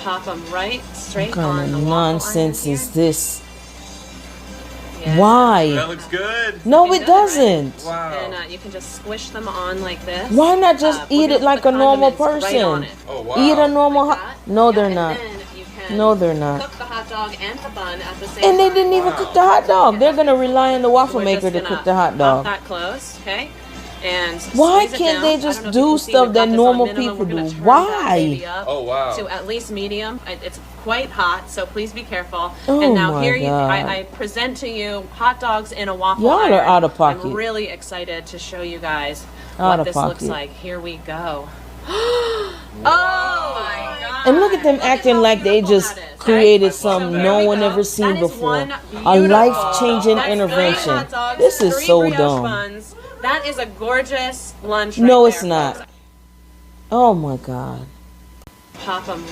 Pop them right straight What on kind the of waffle nonsense iron is this? here. Yeah. Why? That looks good. No, Looking it good, right? doesn't. Wow. And you can just squish them on like this. Why not just We're eat gonna it put like the a normal condiments right on person? it. Oh, wow. Eat a normal Like hot. that. No, Yep, they're and not. then you can No, they're not. cook the hot dog and the bun at the same And they time. didn't even Wow. cook the hot dog. They're gonna rely on the waffle We're maker just to gonna cook the hot pop dog. that close, okay? And Why squeeze it can't down. they I just don't know if you do can see, stuff we've that got this on normal minimum. people We're gonna do? turn Why? that baby up Oh, wow. to at least medium. It's quite hot, so please be careful. Oh and now my here God. I present to you hot dogs in a waffle Y'all iron. are out of pocket. I'm really excited to show you guys Out what of this looks pocket. like. Here we go. Oh my God! And look at them Look acting how like they beautiful just that is, okay? created So something here no we one go. ever seen That is before. one A beautiful- life-changing That's 3 intervention. hot dogs, This is 3 so brioche dumb. buns. That is a gorgeous lunch. No, right it's there, not. folks. Oh my God. Pop them